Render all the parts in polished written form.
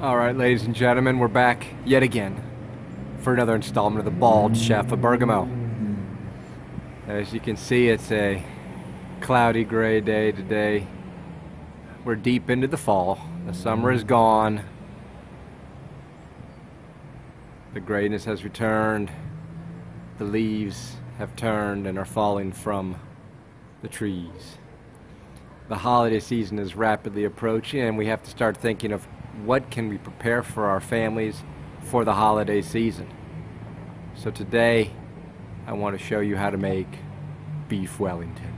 Alright, ladies and gentlemen, we're back yet again for another installment of the Bald Chef of Bergamo. As you can see, it's a cloudy gray day today. We're deep into the fall. The summer is gone. The grayness has returned. The leaves have turned and are falling from the trees. The holiday season is rapidly approaching, and we have to start thinking of what can we prepare for our families for the holiday season. So today I want to show you how to make beef Wellington.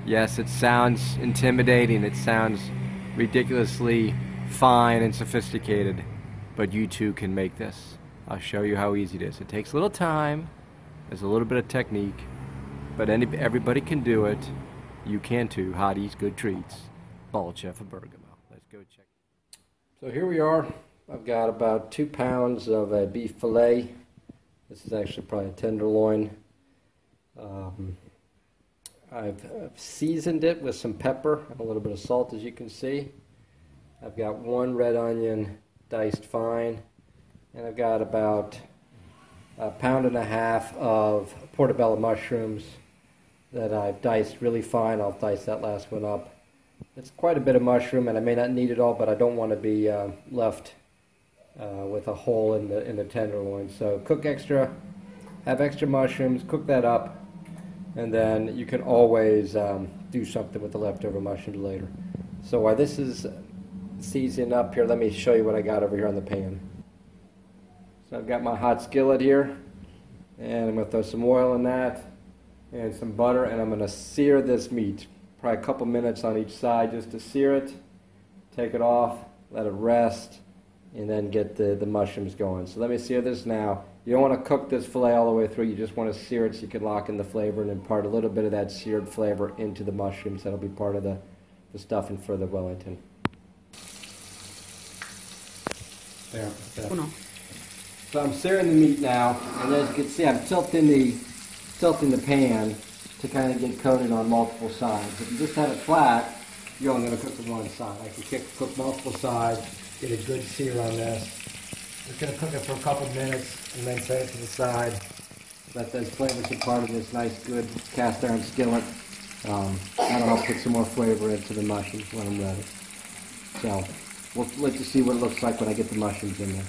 Yes, it sounds intimidating, it sounds ridiculously fine and sophisticated, but you too can make this. I'll show you how easy it is. It takes a little time, there's a little bit of technique, but everybody can do it. You can too. Hotties, good treats. Bald Chef of Bergamo. Let's go check. So here we are. I've got about 2 pounds of a beef fillet. This is actually probably a tenderloin. I've seasoned it with some pepper and a little bit of salt, as you can see. I've got 1 red onion diced fine, and I've got about 1.5 pounds of portobello mushrooms that I've diced really fine. I'll dice that last one up. It's quite a bit of mushroom, and I may not need it all, but I don't want to be left with a hole in the tenderloin. So have extra mushrooms, cook that up, and then you can always do something with the leftover mushrooms later. So while this is seasoning up here, let me show you what I got over here on the pan. So I've got my hot skillet here, and I'm going to throw some oil in that and some butter, and I'm going to sear this meat. Probably a couple minutes on each side just to sear it. Take it off, let it rest, and then get the mushrooms going. So let me sear this now. You don't want to cook this filet all the way through. You just want to sear it so you can lock in the flavor and impart a little bit of that seared flavor into the mushrooms. That'll be part of the stuffing for the Wellington. There. So I'm searing the meat now, and as you can see, I'm tilting the pan to kind of get coated on multiple sides. If you just have it flat, you're only going to cook the one side. I can cook multiple sides, get a good sear on this. Just going to cook it for a couple minutes and then set it to the side. Let those flavors be part of this nice, good cast iron skillet. That'll help put some more flavor into the mushrooms when I'm ready. So let's just see what it looks like when I get the mushrooms in there.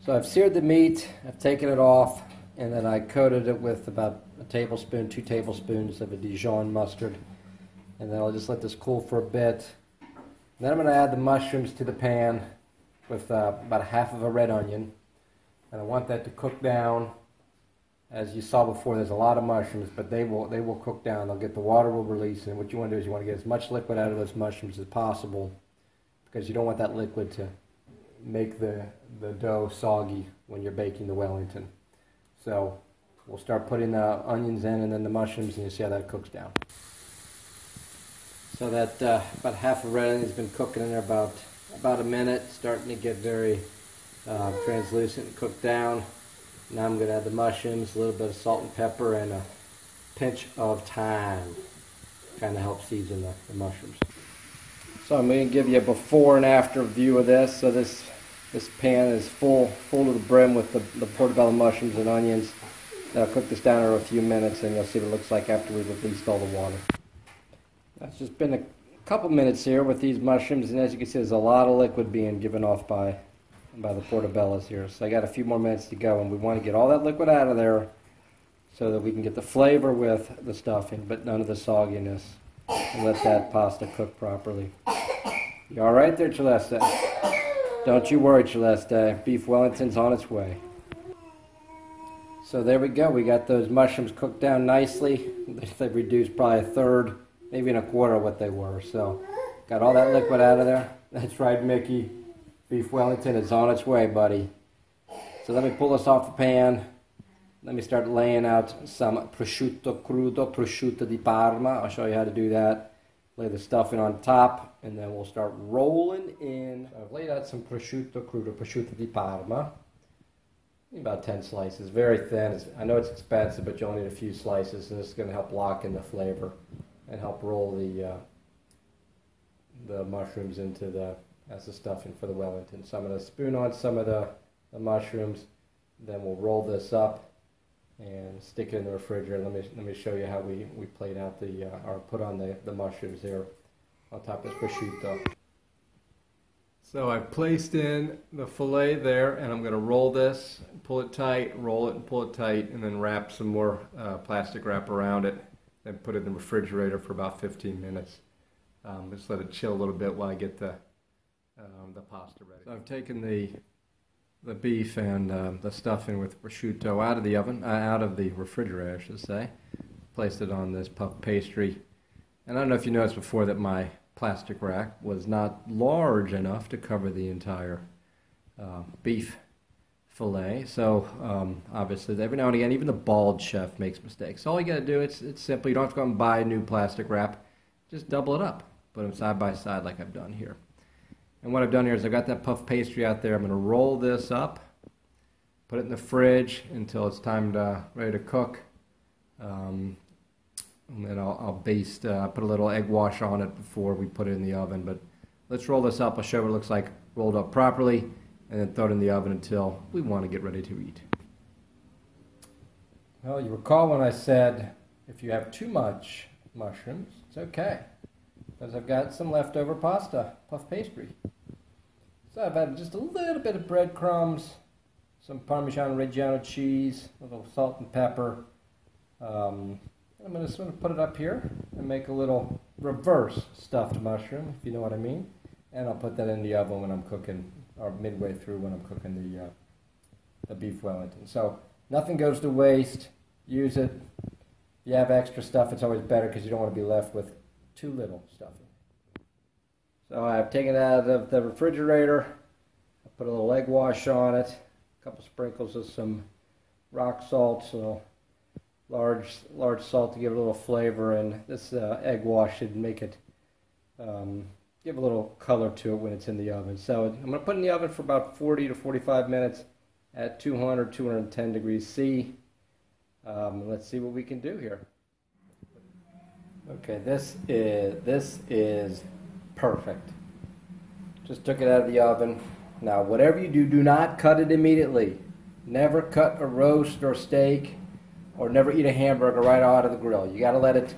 So I've seared the meat, I've taken it off, and then I coated it with about 2 tablespoons of a Dijon mustard. And then I'll just let this cool for a bit. Then I'm going to add the mushrooms to the pan with about half of a red onion. And I want that to cook down. As you saw before, there's a lot of mushrooms, but they will cook down. They'll get, the water will release, and what you want to do is you want to get as much liquid out of those mushrooms as possible, because you don't want that liquid to make the dough soggy when you're baking the Wellington. So we'll start putting the onions in and then the mushrooms, and you see how that cooks down. So that about half of red onion has been cooking in there about a minute, starting to get very translucent and cooked down. Now I'm going to add the mushrooms, a little bit of salt and pepper, and a pinch of thyme. Kind of help season the mushrooms. So I'm going to give you a before and after view of this. So this pan is full to the brim with the portobello mushrooms and onions. I'll cook this down for a few minutes, and you'll see what it looks like after we've released all the water. It's just been a couple minutes here with these mushrooms, and as you can see, there's a lot of liquid being given off by the portobellos here. So I got a few more minutes to go, and we want to get all that liquid out of there so that we can get the flavor with the stuffing, but none of the sogginess, and let that pasta cook properly. You all right there, Celeste? Don't you worry, Celeste. Beef Wellington's on its way. So there we go. We got those mushrooms cooked down nicely. They've reduced probably a third, maybe in a quarter of what they were. So got all that liquid out of there. That's right, Mickey. Beef Wellington is on its way, buddy. So let me pull this off the pan. Let me start laying out some prosciutto crudo, prosciutto di Parma. I'll show you how to do that. Lay the stuffing on top, and then we'll start rolling in. So I've laid out some prosciutto crudo, prosciutto di Parma. About 10 slices, very thin. I know it's expensive, but you only need a few slices, and this is going to help lock in the flavor and help roll the mushrooms into the as the stuffing for the Wellington. So I'm going to spoon on some of the mushrooms, then we'll roll this up and stick it in the refrigerator. Let me show you how we played out or put on the mushrooms there on top of this prosciutto. So I've placed in the fillet there, and I'm going to roll this, pull it tight, roll it and pull it tight, and then wrap some more plastic wrap around it, then put it in the refrigerator for about 15 minutes. Just let it chill a little bit while I get the pasta ready. So I've taken the beef and the stuffing with prosciutto out of the oven, out of the refrigerator, I should say. Placed it on this puff pastry. And I don't know if you noticed before that my plastic rack was not large enough to cover the entire beef fillet. So obviously every now and again, even the Bald Chef makes mistakes. So all you got to do, it's simple. You don't have to go and buy a new plastic wrap. Just double it up. Put them side by side like I've done here. And what I've done here is I've got that puff pastry out there. I'm going to roll this up, put it in the fridge until it's ready to cook. And then I'll baste, put a little egg wash on it before we put it in the oven. But let's roll this up. I'll show you what it looks like rolled up properly, and then throw it in the oven until we want to get ready to eat. Well, you recall when I said if you have too much mushrooms, it's okay, because I've got some leftover pasta, puff pastry. So I've had just a little bit of breadcrumbs, some Parmesan Reggiano cheese, a little salt and pepper. I'm going to sort of put it up here and make a little reverse stuffed mushroom, if you know what I mean. And I'll put that in the oven when I'm cooking, or midway through when I'm cooking the beef Wellington. So nothing goes to waste. Use it. If you have extra stuff, it's always better because you don't want to be left with too little stuffing. So I've taken it out of the refrigerator. I put a little egg wash on it, a couple sprinkles of some rock salt, so large salt to give it a little flavor, and this egg wash should make it give a little color to it when it's in the oven. So I'm going to put it in the oven for about 40 to 45 minutes at 210 degrees C. Let's see what we can do here. Okay, this is perfect. Just took it out of the oven. Now, whatever you do, do not cut it immediately. Never cut a roast or steak, or never eat a hamburger right out of the grill. You got to let it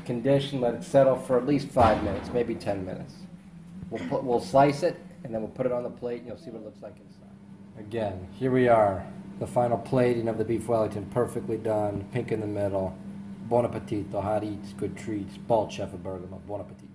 condition, let it settle for at least 5 minutes, maybe 10 minutes. We'll slice it, and then we'll put it on the plate, and you'll see what it looks like inside. Again, here we are, the final plating of the beef Wellington, perfectly done, pink in the middle. Buon appetito, hot eats, good treats. Bald Chef of Bergamo. Buon appetito.